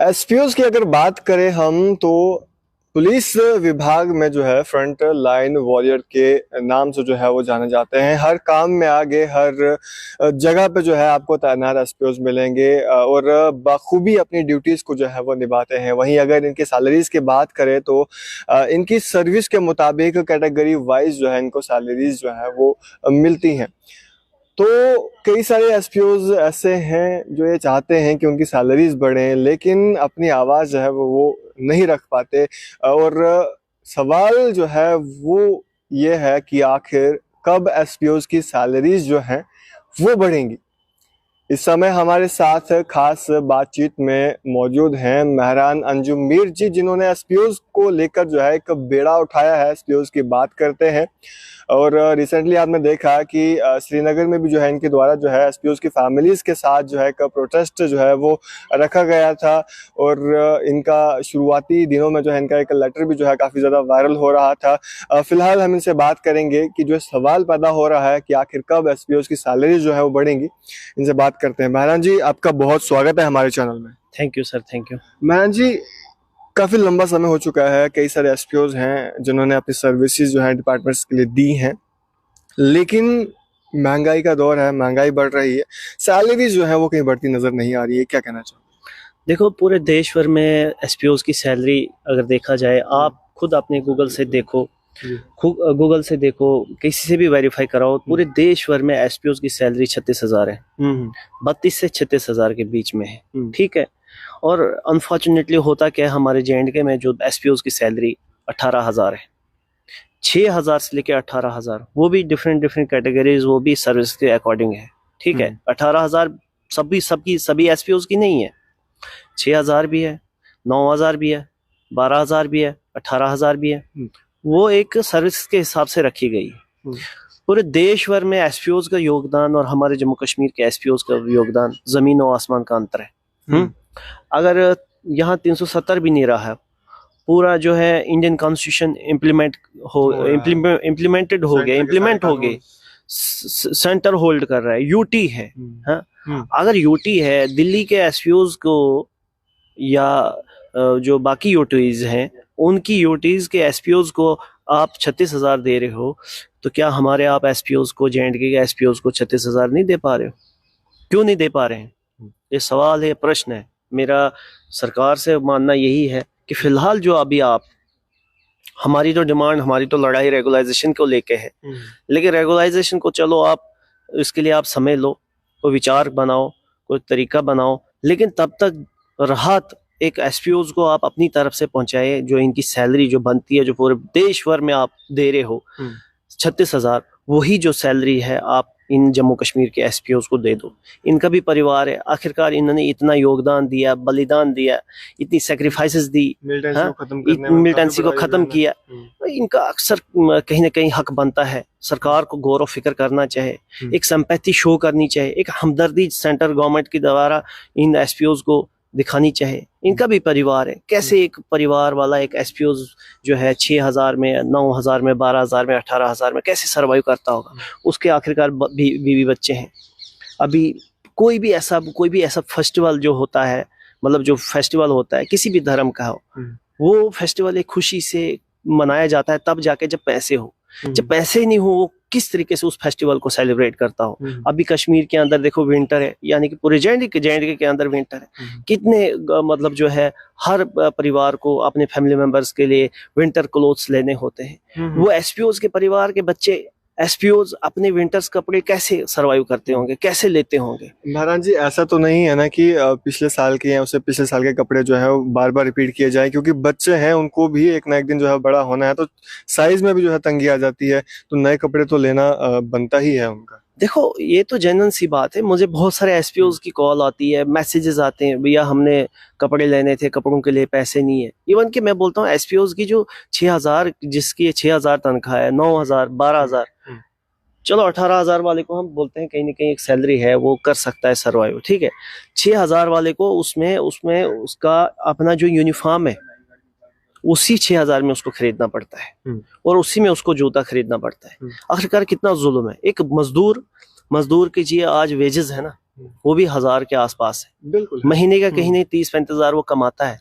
एसपीओज की अगर बात करें हम तो पुलिस विभाग में जो है फ्रंट लाइन वॉरियर के नाम से जो है वो जाने जाते हैं। हर काम में आगे, हर जगह पे जो है आपको तैनात एसपीओज मिलेंगे और बखूबी अपनी ड्यूटीज को जो है वो निभाते हैं। वहीं अगर इनकी सैलरीज की बात करें तो इनकी सर्विस के मुताबिक कैटेगरी वाइज जो है इनको सैलरीज जो है वो मिलती हैं। तो कई सारे एसपीओज ऐसे हैं जो ये चाहते हैं कि उनकी सैलरीज बढ़ें, लेकिन अपनी आवाज़ जो है वो नहीं रख पाते। और सवाल जो है वो ये है कि आखिर कब एसपीओज की सैलरीज जो हैं वो बढ़ेंगी। इस समय हमारे साथ खास बातचीत में मौजूद हैं मेहरान अंजुम मीर जी, जिन्होंने एसपीओज को लेकर जो है एक बेड़ा उठाया है। एसपीओज की बात करते हैं और रिसेंटली आपने देखा कि श्रीनगर में भी जो है इनके द्वारा जो है एसपीओज की फैमिलीज के साथ जो है एक प्रोटेस्ट जो है वो रखा गया था। और इनका शुरुआती दिनों में जो है इनका एक लेटर भी जो है काफ़ी ज़्यादा वायरल हो रहा था। फिलहाल हम इनसे बात करेंगे कि जो सवाल पैदा हो रहा है कि आखिर कब एसपीओज की सैलरी जो है वो बढ़ेंगी, इनसे बात करते हैं। मेहरान जी, आपका बहुत स्वागत है हमारे चैनल में। Thank you sir, thank you. Mehran ji, काफ़ी लंबा समय हो चुका है, कई सारे एसपीओज हैं जिन्होंने अपनी सर्विसेज जो है डिपार्टमेंट्स के लिए दी हैं, लेकिन महंगाई का दौर है, महंगाई बढ़ रही है, सैलरी जो है वो कहीं बढ़ती नज़र नहीं आ रही है। क्या कहना चाहोगे? देखो, पूरे देश भर में एसपीओज की सैलरी अगर देखा जाए, आप खुद अपने गूगल से देखो, गूगल से देखो, किसी से भी वेरीफाई कराओ, पूरे देश भर में एसपीओज की सैलरी 36,000 है। 32 से 36,000 के बीच में है, ठीक है। और अनफॉर्चुनेटली होता क्या है, हमारे जेएंडके में जो एसपीओज की सैलरी 18,000 है। 6,000 से लेके 18,000, वो भी डिफरेंट कैटेगरीज, वो भी सर्विस के अकॉर्डिंग है, ठीक है। 18,000 सभी एसपीओज की नहीं है, 6,000 भी है, 9,000 भी है, 12,000 भी है, 18,000 भी है। वो एक सर्विस के हिसाब से रखी गई। पूरे देश भर में एसपीओज का योगदान और हमारे जम्मू कश्मीर के एसपीओज का योगदान जमीन और आसमान का अंतर है। अगर यहाँ 370 भी नहीं रहा है, पूरा जो है इंडियन कॉन्स्टिट्यूशन इम्प्लीमेंट हो गए, सेंटर होल्ड कर रहा है, यूटी है। हाँ, अगर यूटी है, दिल्ली के एसपीओज को या जो बाकी यूटीज हैं उनकी यूटीज के एसपीओज को आप 36,000 दे रहे हो, तो क्या हमारे आप एसपीओज को, जेएंडके के एसपीओज को 36,000 नहीं दे पा रहे हो? क्यों नहीं दे पा रहे हैं? ये सवाल है, प्रश्न है। मेरा सरकार से मानना यही है कि फिलहाल जो अभी आप, हमारी तो डिमांड, हमारी तो लड़ाई रेगुलाइजेशन को लेके है, लेकिन रेगुलाइजेशन को चलो आप, इसके लिए आप समय लो, कोई विचार बनाओ, कोई तरीका बनाओ, लेकिन तब तक राहत एक एसपीओज को आप अपनी तरफ से पहुंचाए। जो इनकी सैलरी जो बनती है, जो पूरे देश भर में आप दे रहे हो 36,000, वही जो सैलरी है आप इन जम्मू कश्मीर के एसपीओज को दे दो। इनका भी परिवार है, आखिरकार इन्होंने इतना योगदान दिया, बलिदान दिया, इतनी सेक्रीफाइसेस दी, मिलिटेंसी को खत्म किया। इनका अक्सर कहीं ना कहीं हक बनता है, सरकार को गौर व फिक्र करना चाहिए, एक सिंपैथी शो करनी चाहिए, एक हमदर्दी सेंट्रल गवर्नमेंट के द्वारा इन एसपीओज को दिखानी चाहिए। इनका भी परिवार है, कैसे एक परिवार वाला एक एसपीओज जो है 6,000 में, 9,000 में, 12,000 में, 18,000 में कैसे सरवाइव करता होगा? उसके आखिरकार बीवी बच्चे हैं। अभी कोई भी ऐसा फेस्टिवल जो होता है, मतलब जो फेस्टिवल होता है किसी भी धर्म का हो, वो फेस्टिवल एक खुशी से मनाया जाता है तब जाके जब पैसे हो। जब पैसे नहीं हो, वो किस तरीके से उस फेस्टिवल को सेलिब्रेट करता हो? अभी कश्मीर के अंदर देखो विंटर है, यानी कि पूरे जेएंडके के अंदर विंटर है। कितने मतलब जो है हर परिवार को अपने फैमिली मेंबर्स के लिए विंटर क्लोथ्स लेने होते हैं। वो एसपीओज के परिवार के बच्चे, एसपीओज अपने विंटर्स कपड़े कैसे सरवाइव करते होंगे, कैसे लेते होंगे? महाराज जी, ऐसा तो नहीं है ना कि पिछले साल के या उससे पिछले साल के कपड़े जो है वो बार बार रिपीट किए जाए, क्योंकि बच्चे हैं, उनको भी एक ना एक दिन जो है बड़ा होना है, तो साइज में भी जो है तंगी आ जाती है, तो नए कपड़े तो लेना बनता ही है उनका। देखो, ये तो जेन्युइन सी बात है। मुझे बहुत सारे एसपीओज की कॉल आती है, मैसेजेस आते हैं, भैया हमने कपड़े लेने थे, कपड़ों के लिए पैसे नहीं है। इवन कि मैं बोलता हूँ एसपीओज की जो 6,000, जिसकी 6,000 तनख्वाह है, 9,000, 12,000, चलो 18,000 वाले को हम बोलते हैं कहीं ना कहीं एक सैलरी है, वो कर सकता है सर्वाइव, ठीक है। 6,000 वाले को उसमें उसका अपना जो यूनिफॉर्म है उसी 6,000 में उसको खरीदना पड़ता है, और उसी में उसको जूता खरीदना पड़ता है। आखिरकार कितना जुल्म है। एक मजदूर कीजिए, आज वेजेस है ना, वो भी 1000 के आसपास है, बिल्कुल महीने का कहीं नहीं 30-35 हजार वो कमाता है,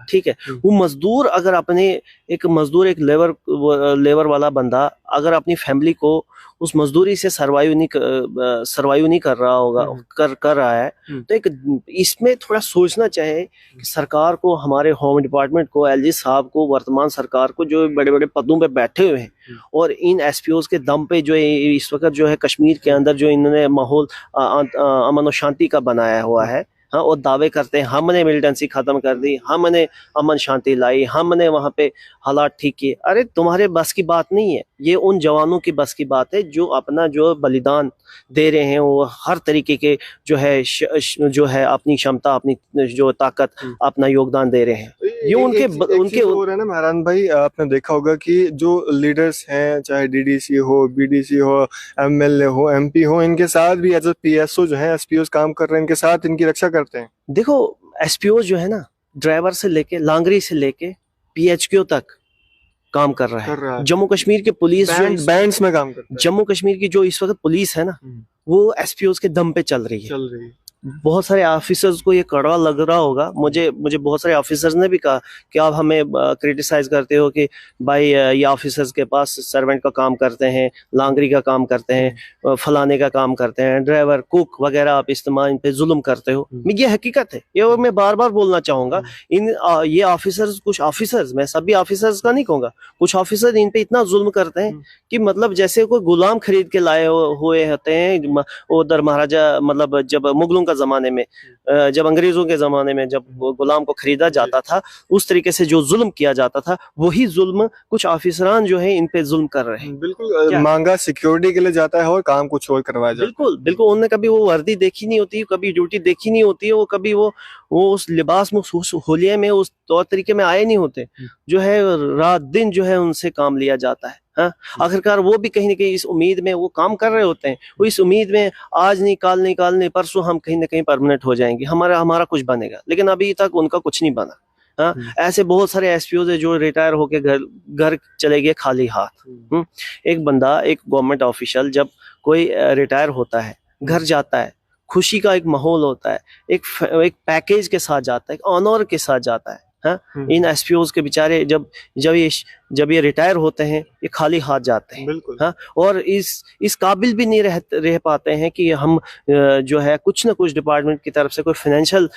ठीक है। वो मजदूर अगर अपने एक मजदूर एक लेबर वाला बंदा अगर अपनी फैमिली को उस मजदूरी से सर्वाइव नहीं कर रहा होगा, कर रहा है, तो एक इसमें थोड़ा सोचना चाहिए कि सरकार को, हमारे होम डिपार्टमेंट को, एलजी साहब को, वर्तमान सरकार को, जो बड़े बड़े पदों पे बैठे हुए हैं और इन एसपीओज के दम पे जो इस वक्त जो है कश्मीर के अंदर जो इन्होंने माहौल अमन और शांति का बनाया हुआ है, हाँ, और दावे करते हैं हमने मिलिटेंसी खत्म कर दी, हमने अमन शांति लाई, हमने वहां पे हालात ठीक किए। अरे तुम्हारे बस की बात नहीं है, ये उन जवानों की बस की बात है जो अपना जो बलिदान दे रहे हैं, वो हर तरीके के जो है अपनी क्षमता, अपनी जो ताकत, अपना योगदान दे रहे हैं। ये उनके हो रहा है ना महरान भाई, आपने देखा होगा कि जो लीडर्स हैं, चाहे डीडीसी हो, बीडीसी हो, एमएलए हो, एमपी हो, इनके साथ भी एज ए पीएसओ जो है एसपीओ काम कर रहे हैं, इनके साथ इनकी रक्षा करते हैं। देखो एसपीओ जो है ना, ड्राइवर से लेके लांगरी से लेके पीएचक्यू तक काम कर रहा है। जम्मू कश्मीर की पुलिस बैंड्स में काम करता है। जम्मू कश्मीर की जो इस वक्त पुलिस है ना, वो एसपीओ के दम पे चल रही है। बहुत सारे ऑफिसर्स को ये कड़वा लग रहा होगा, मुझे बहुत सारे ऑफिसर्स ने भी कहा कि आप हमें क्रिटिसाइज करते हो कि भाई ये ऑफिसर्स के पास सर्वेंट का काम करते हैं, लांगरी का काम करते हैं, फलाने का काम करते हैं, ड्राइवर, कुक वगैरह आप इस्तेमाल इन पे जुल्म करते हो। ये हकीकत है, ये मैं बार बार बोलना चाहूंगा। ये ऑफिसर्स, कुछ ऑफिसर्स, मैं सभी ऑफिसर्स का नहीं कहूंगा, कुछ ऑफिसर इन पे इतना जुल्म करते हैं कि मतलब जैसे कोई गुलाम खरीद के लाए हुए होते हैं। उधर महाराजा, मतलब जब मुगलों का जमाने में, जब अंग्रेजों के जमाने में जब गुलाम को खरीदा जाता था, उस तरीके से जो जुल्म किया जाता था, वही जुल्म कुछ ऑफिसरान जो है इन पे जुल्म कर रहे हैं। बिल्कुल, मांगा सिक्योरिटी के लिए जाता है और काम कुछ और करवाया जाता है। बिल्कुल बिल्कुल, उन्होंने कभी वो वर्दी देखी नहीं होती, कभी ड्यूटी देखी नहीं होती है, वो कभी वो उस लिबास में, उस होलिये में, उस तौर तरीके में आए नहीं होते, जो है रात दिन जो है उनसे काम लिया जाता है। हाँ, आखिरकार वो भी कहीं ना कहीं इस उम्मीद में वो काम कर रहे होते हैं, वो इस उम्मीद में आज नहीं, काल नहीं, परसों हम कहीं ना कहीं परमानेंट हो जाएंगे, हमारा कुछ बनेगा, लेकिन अभी तक उनका कुछ नहीं बना। हाँ, ऐसे बहुत सारे एसपीओ है जो रिटायर होके घर चले गए खाली हाथ। एक बंदा, एक गवर्नमेंट ऑफिशियल जब कोई रिटायर होता है, घर जाता है, खुशी का एक माहौल होता है, एक पैकेज के साथ जाता है, एक ऑनर के साथ जाता है। हाँ, इन एसपीओज के बेचारे जब ये रिटायर होते हैं, ये खाली हाथ जाते हैं। हाँ, और इस काबिल भी नहीं रह पाते हैं कि हम जो है कुछ ना कुछ डिपार्टमेंट की तरफ से कोई फाइनेंशियल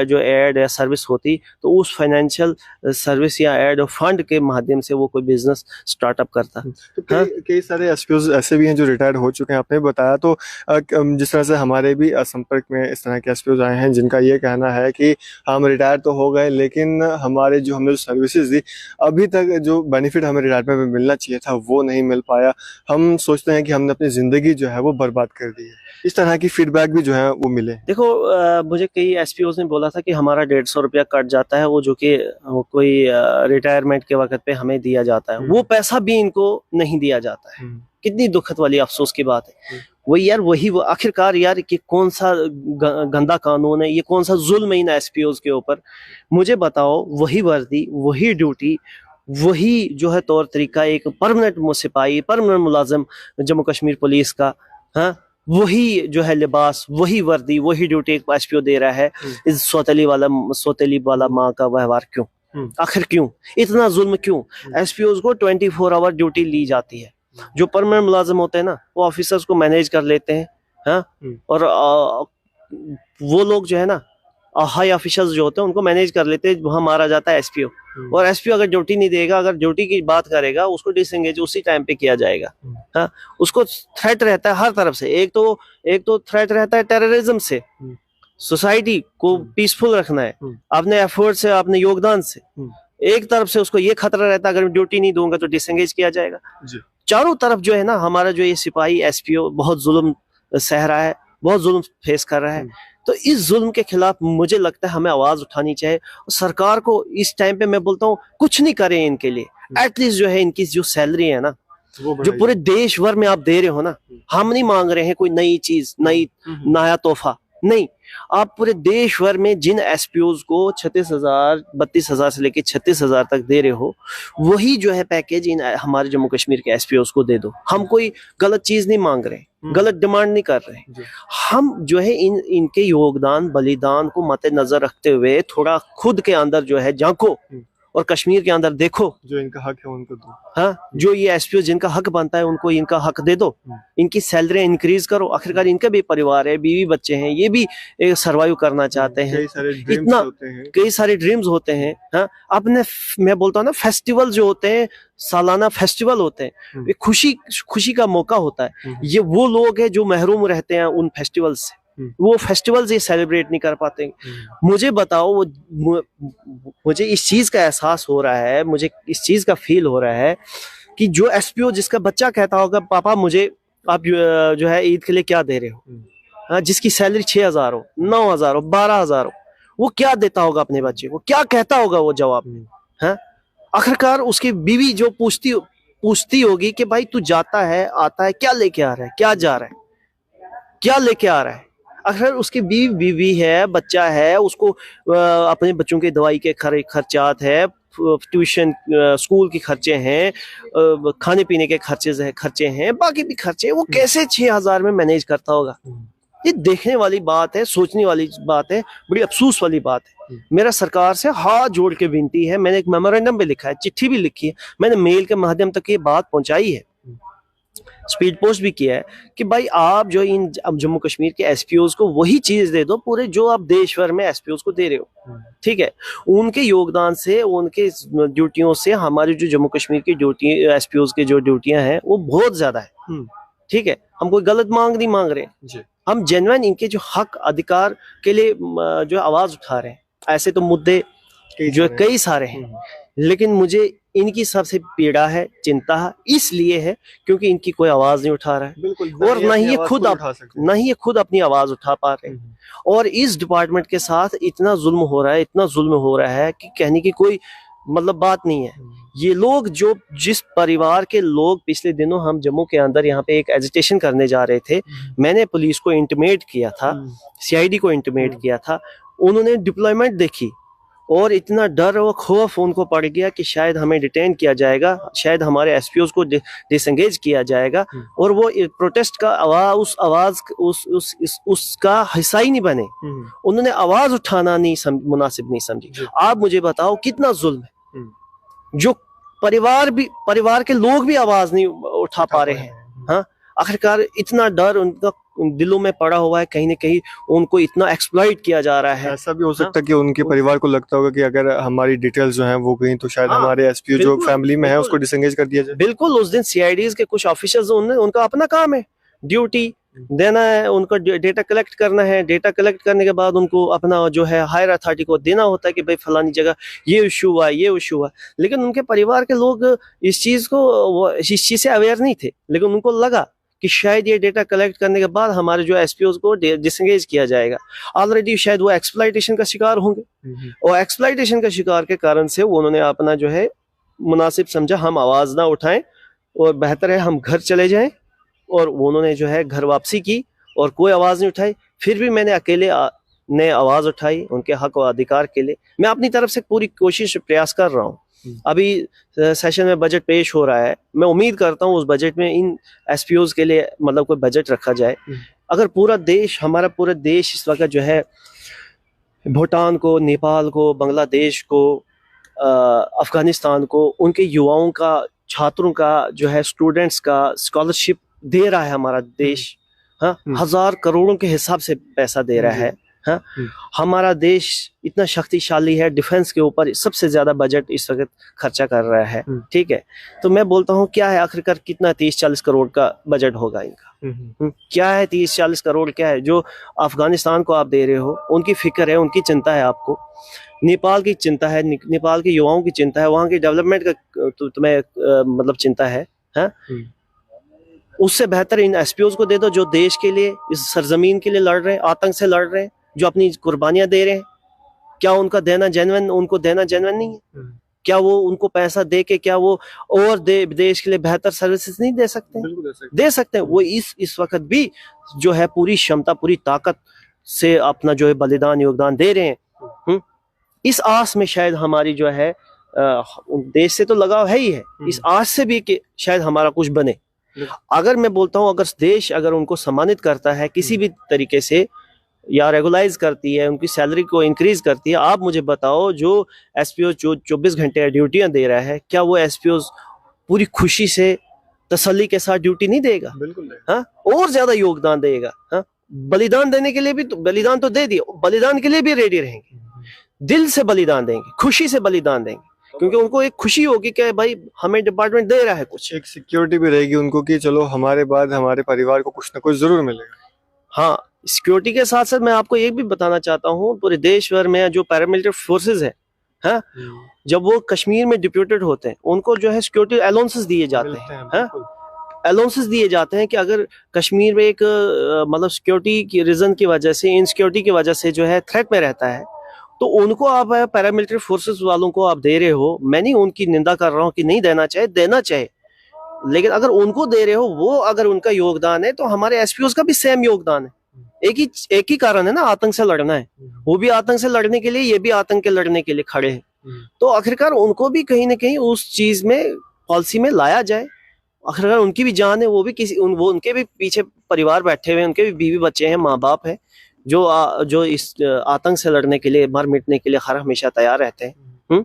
जो एड या सर्विस होती, तो उस फाइनेंशियल सर्विस या एड और फंड के माध्यम से वो कोई बिजनेस स्टार्टअप करता। तो कई सारे एसपीओज ऐसे भी हैं जो रिटायर हो चुके हैं, आपने बताया। तो जिस तरह से हमारे भी संपर्क में इस तरह के एसपीओज आए हैं जिनका ये कहना है कि हम रिटायर तो हो गए, लेकिन हमने जो सर्विसेज दी, अभी तक जो बेनिफिट हमें रिटायरमेंट में मिलना चाहिए था वो नहीं मिल पाया। हम सोचते हैं कि हमने अपनी जिंदगी जो है वो बर्बाद कर दी है। इस तरह की फीडबैक भी जो है वो मिले। देखो मुझे कई एसपीओ ने बोला था कि हमारा 150 रुपया कट जाता है, वो जो कि कोई रिटायरमेंट के वक्त पे हमें दिया जाता है, वो पैसा भी इनको नहीं दिया जाता है। कितनी दुखद वाली अफसोस की बात है। वही आखिरकार यार कि कौन सा गंदा कानून है, ये कौन सा जुल्म है इन एसपीओज के ऊपर, मुझे बताओ। वही वर्दी, वही ड्यूटी, वही जो है तौर तरीका एक परमानेंट सिपाही, परमानेंट मुलाजिम जम्मू कश्मीर पुलिस का, हाँ, वही जो है लिबास, वही वर्दी, वही ड्यूटी एक एसपीओ दे रहा है। इस सौतेली वाला माँ का व्यवहार क्यों? आखिर क्यों इतना जुल्म? क्यों एसपीओ को 24 आवर ड्यूटी ली जाती है? जो परमानेंट मुलाजिम होते हैं ना, वो ऑफिसर्स को मैनेज कर लेते हैं। हाँ, और वो लोग जो है ना, हाई ऑफिसर्स जो होते हैं उनको मैनेज कर लेते हैं। वहां मारा जाता है एसपीओ, और एसपीओ अगर ड्यूटी नहीं देगा, अगर ड्यूटी की बात करेगा, उसको डिसएंगेज उसी टाइम पे किया जाएगा। हाँ, उसको थ्रेट रहता है हर तरफ से। एक तो थ्रेट रहता है टेररिज्म से, सोसाइटी को पीसफुल रखना है अपने एफर्ट से, अपने योगदान से। एक तरफ से उसको ये खतरा रहता है अगर ड्यूटी नहीं दूंगा तो डिसएंगेज किया जाएगा। चारों तरफ जो है ना, हमारा जो ये सिपाही एसपीओ बहुत जुल्म सह रहा है, बहुत जुल्म फेस कर रहा है। तो इस जुल्म के खिलाफ मुझे लगता है हमें आवाज उठानी चाहिए। सरकार को इस टाइम पे मैं बोलता हूँ कुछ नहीं करें इनके लिए, एटलीस्ट जो है इनकी जो सैलरी है ना, जो पूरे देश भर में आप दे रहे हो ना, हम नहीं मांग रहे हैं कोई नई चीज, नया तोहफा नहीं, आप पूरे देश भर में जिन एसपीओज को 36,000 32,000 से लेके 36,000 तक दे रहे हो, वही जो है पैकेज इन हमारे जम्मू कश्मीर के एसपीओज को दे दो। हम कोई गलत चीज नहीं मांग रहे, गलत डिमांड नहीं कर रहे। हम जो है इनके योगदान बलिदान को मद्देनजर रखते हुए थोड़ा खुद के अंदर जो है झांको और कश्मीर के अंदर देखो, जो इनका हक है उनको दो। हाँ, जो ये एसपीओ जिनका हक बनता है उनको इनका हक दे दो, इनकी सैलरी इंक्रीज करो। आखिरकार इनका भी परिवार है, बीवी बच्चे हैं, ये भी सर्वाइव करना चाहते हैं। इतना कई सारे ड्रीम्स होते हैं। हाँ, अपने मैं बोलता हूँ ना, फेस्टिवल जो होते हैं, सालाना फेस्टिवल होते हैं, ये खुशी का मौका होता है। ये वो लोग हैं जो महरूम रहते हैं उन फेस्टिवल से, वो फेस्टिवल्स ये सेलिब्रेट नहीं कर पाते। मुझे बताओ, मुझे इस चीज का एहसास हो रहा है, मुझे इस चीज का फील हो रहा है कि जो एसपीओ जिसका बच्चा कहता होगा पापा मुझे आप जो है ईद के लिए क्या दे रहे हो, जिसकी सैलरी 6,000 हो, 9,000 हो, 12,000 हो, वो क्या देता होगा अपने बच्चे को, क्या कहता होगा वो जवाब में? हाँ, आखिरकार उसकी बीवी जो पूछती होगी कि भाई तू जाता है आता है, क्या लेके आ रहा है, क्या जा रहा है, क्या लेके आ रहा है। अगर उसकी बीवी है, बच्चा है, उसको अपने बच्चों के दवाई के खर्चात है, ट्यूशन स्कूल के खर्चे हैं, खाने पीने के खर्चे हैं, बाकी भी खर्चे, वो कैसे 6,000 में मैनेज करता होगा? ये देखने वाली बात है, सोचने वाली बात है, बड़ी अफसोस वाली बात है। मेरा सरकार से हाथ जोड़ के विनती है, मैंने एक मेमोरेंडम भी लिखा है, चिट्ठी भी लिखी है, मैंने मेल के माध्यम तक ये बात पहुंचाई है, स्पीड पोस्ट भी किया है कि भाई आप जो इन जम्मू कश्मीर के एसपीओज को वही चीज दे दो पूरे जो आप देश भर में एसपीओज को दे रहे हो। ठीक है, उनके योगदान से, उनके ड्यूटियों से हमारी जो जम्मू कश्मीर की ड्यूटी एसपीओज की जो ड्यूटियां हैं वो बहुत ज्यादा है। ठीक है, हम कोई गलत मांग नहीं मांग रहे, हम जेन्युइन इनके जो हक अधिकार के लिए जो आवाज उठा रहे हैं। ऐसे तो मुद्दे जो कई सारे हैं, लेकिन मुझे इनकी सबसे पीड़ा है, चिंता है, इसलिए है क्योंकि इनकी कोई आवाज नहीं उठा रहा है, और न ही ये खुद अपनी आवाज उठा पा रहे हैं। और इस डिपार्टमेंट के साथ इतना जुल्म हो रहा है, इतना जुल्म हो रहा है कि कहने की कोई मतलब बात नहीं है। ये लोग जिस परिवार के लोग, पिछले दिनों हम जम्मू के अंदर यहाँ पे एक एजिटेशन करने जा रहे थे, मैंने पुलिस को इंटीमेट किया था, सीआईडी को इंटीमेट किया था, उन्होंने डिप्लॉयमेंट देखी और इतना डर और खौफ उनको पड़ गया कि शायद हमें डिटेन किया जाएगा, शायद हमारे एसपीओज को डिसएंगेज किया जाएगा, और वो प्रोटेस्ट का उसका हिस्सा ही नहीं बने। उन्होंने आवाज उठाना मुनासिब नहीं समझी। आप मुझे बताओ कितना जुल्म है, जो परिवार के लोग भी आवाज नहीं उठा पा रहे हैं। हाँ, आखिरकार इतना डर उनका दिलों में पड़ा हुआ है, कहीं ना कहीं उनको इतना एक्सप्लॉइट किया जा रहा है। ऐसा भी हो सकता है कि उनके परिवार को लगता होगा कि अगर हमारी डिटेल्स जो हैं वो गई तो शायद हमारे एसपीओ जो फैमिली में है उसको डिसएंगेज कर दिया जाए। बिल्कुल, उस दिन सीआईडीज के कुछ ऑफिसर्स, उनका अपना काम है, ड्यूटी देना है, उनको डेटा कलेक्ट करना है, डेटा कलेक्ट करने के बाद उनको अपना जो है हायर अथॉरिटी को देना होता है कि भाई फलानी जगह ये इशू हुआ, ये इशू हुआ। लेकिन उनके परिवार के लोग इस चीज से अवेयर नहीं थे, लेकिन उनको लगा कि शायद ये डेटा कलेक्ट करने के बाद हमारे जो एसपीओज को डिसएंगेज किया जाएगा। ऑलरेडी शायद वो एक्सप्लॉइटेशन का शिकार होंगे, और एक्सप्लॉइटेशन का शिकार के कारण से उन्होंने अपना जो है मुनासिब समझा हम आवाज ना उठाएं और बेहतर है हम घर चले जाएं, और उन्होंने जो है घर वापसी की और कोई आवाज नहीं उठाई। फिर भी मैंने अकेले ने आवाज उठाई उनके हक और अधिकार के लिए। मैं अपनी तरफ से पूरी कोशिश प्रयास कर रहा हूँ। अभी सेशन में बजट पेश हो रहा है, मैं उम्मीद करता हूँ उस बजट में इन एसपीओज के लिए मतलब कोई बजट रखा जाए। अगर हमारा पूरा देश इस वक्त जो है भूटान को, नेपाल को, बांग्लादेश को, अफगानिस्तान को, उनके युवाओं का, छात्रों का जो है, स्टूडेंट्स का स्कॉलरशिप दे रहा है हमारा देश। हाँ, 1,000 करोड़ों के हिसाब से पैसा दे रहा है। हाँ, हमारा देश इतना शक्तिशाली है, डिफेंस के ऊपर सबसे ज्यादा बजट इस वक्त खर्चा कर रहा है। ठीक है, तो मैं बोलता हूँ क्या है आखिरकार, कितना 30-40 करोड़ का बजट होगा इनका? क्या है 30-40 करोड़? क्या है जो अफगानिस्तान को आप दे रहे हो? उनकी फिक्र है, उनकी चिंता है आपको। नेपाल की चिंता है, नेपाल के युवाओं की चिंता है, वहां की डेवलपमेंट का तुम्हें मतलब चिंता है। हाँ, उससे बेहतर इन एसपीओज को दे दो जो देश के लिए, इस सरजमीन के लिए लड़ रहे हैं, आतंक से लड़ रहे हैं, जो अपनी कुर्बानियां दे रहे हैं। क्या उनको देना जेन्युइन नहीं है? क्या वो उनको पैसा दे के क्या वो और देश के लिए बेहतर सर्विसेज नहीं दे सकते? दे सकते हैं। वो इस वक्त भी जो है पूरी क्षमता, पूरी ताकत से अपना जो है बलिदान योगदान दे रहे हैं। इस आस में शायद हमारी जो है देश से तो लगाव है ही है, इस आस से भी कि शायद हमारा कुछ बने। अगर मैं बोलता हूँ, अगर देश अगर उनको सम्मानित करता है किसी भी तरीके से या रेगुलाइज करती है, उनकी सैलरी को इंक्रीज करती है, आप मुझे बताओ जो एसपीओ जो 24 घंटे ड्यूटियां दे रहा है, क्या वो एसपीओ पूरी खुशी से तसल्ली के साथ ड्यूटी नहीं देगा? बिल्कुल। हाँ, और ज्यादा योगदान देगा। हाँ, बलिदान देने के लिए भी तो बलिदान तो दे दिया, बलिदान के लिए भी रेडी रहेंगे, दिल से बलिदान देंगे, खुशी से बलिदान देंगे, क्योंकि उनको एक खुशी होगी कि भाई हमें डिपार्टमेंट दे रहा है कुछ, एक सिक्योरिटी भी रहेगी उनको कि चलो हमारे बाद हमारे परिवार को कुछ ना कुछ जरूर मिलेगा। हाँ, सिक्योरिटी के साथ साथ मैं आपको एक भी बताना चाहता हूँ, पूरे देश भर में जो पैरामिलिट्री फोर्सेस है, हाँ, जब वो कश्मीर में डिप्यूटेड होते हैं उनको जो है सिक्योरिटी अलाउंसेस दिए जाते हैं, हाँ, अलाउंसेस दिए जाते हैं कि अगर कश्मीर में एक मतलब सिक्योरिटी की रीजन की वजह से, इनसिक्योरिटी की वजह से जो है थ्रेट में रहता है, तो उनको आप पैरामिलिट्री फोर्सेस वालों को आप दे रहे हो। मैं नहीं उनकी निंदा कर रहा हूँ कि नहीं देना चाहिए, देना चाहिए, लेकिन अगर उनको दे रहे हो, वो अगर उनका योगदान है तो हमारे एसपीओ का भी सेम योगदान है। एक ही कारण है ना, आतंक से लड़ना है, वो भी आतंक से लड़ने के लिए, ये भी आतंक के लड़ने के लिए खड़े हैं। तो आखिरकार उनको भी कहीं ना कहीं उस चीज में, पॉलिसी में लाया जाए। आखिरकार उनकी भी जान है, वो भी वो उनके भी पीछे परिवार बैठे हुए हैं, उनके भी बीवी बच्चे हैं, माँ बाप है, जो इस आतंक से लड़ने के लिए, मर मिटने के लिए हर हमेशा तैयार रहते हैं।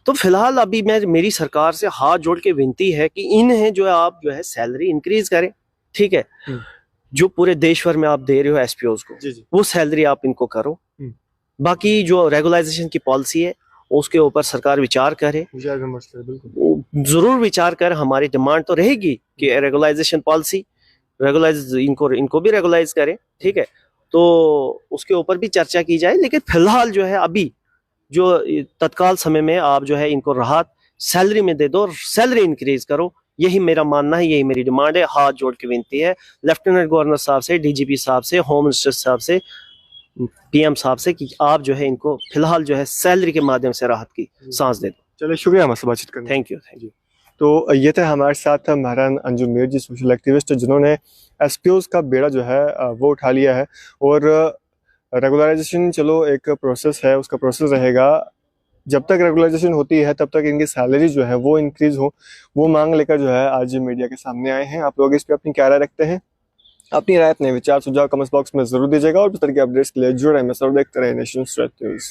तो फिलहाल अभी मेरी सरकार से हाथ जोड़ के विनती है कि इन्हें जो है आप जो है सैलरी इंक्रीज करें, ठीक है, जो पूरे देश भर में आप दे रहे हो एसपीओ को, वो सैलरी आप इनको करो। बाकी जो रेगुलाइजेशन की पॉलिसी है उसके ऊपर सरकार विचार करे, जरूर विचार कर। हमारी डिमांड तो रहेगी कि रेगुलाइजेशन पॉलिसी, रेगुलाइज इनको भी रेगुलाइज करें, ठीक है, तो उसके ऊपर भी चर्चा की जाए। लेकिन फिलहाल जो है अभी जो तत्काल समय में आप जो है इनको राहत सैलरी में दे दो और सैलरी इंक्रीज करो, यही मेरा मानना है, यही मेरी डिमांड है। हाथ जोड़ के विनती है लेफ्टिनेंट गवर्नर साहब से, डीजीपी साहब से, होम मिनिस्टर साहब से, पीएम साहब से कि आप जो है इनको फिलहाल जो है सैलरी के माध्यम से राहत की सांस दे दो। चलिए, शुक्रिया हमारे बातचीत करने। Thank you. तो ये थे हमारे साथ महरान अंजुम मीर जी, सोशल एक्टिविस्ट, जिन्होंने एसपीओज का बेड़ा जो है वो उठा लिया है। और रेगुलराइजेशन चलो एक प्रोसेस है, उसका प्रोसेस रहेगा, जब तक रेगुलराइजेशन होती है तब तक इनकी सैलरी जो है वो इंक्रीज हो, वो मांग लेकर जो है आज मीडिया के सामने आए हैं। आप लोग इस पर अपनी क्या राय रखते हैं? अपनी राय, अपने विचार, सुझाव कमेंट्स बॉक्स में जरूर दीजिएगा और इस तरह के अपडेट्स के लिए जुड़े रहें, देखते रहे नेशन स्ट्रेट न्यूज़।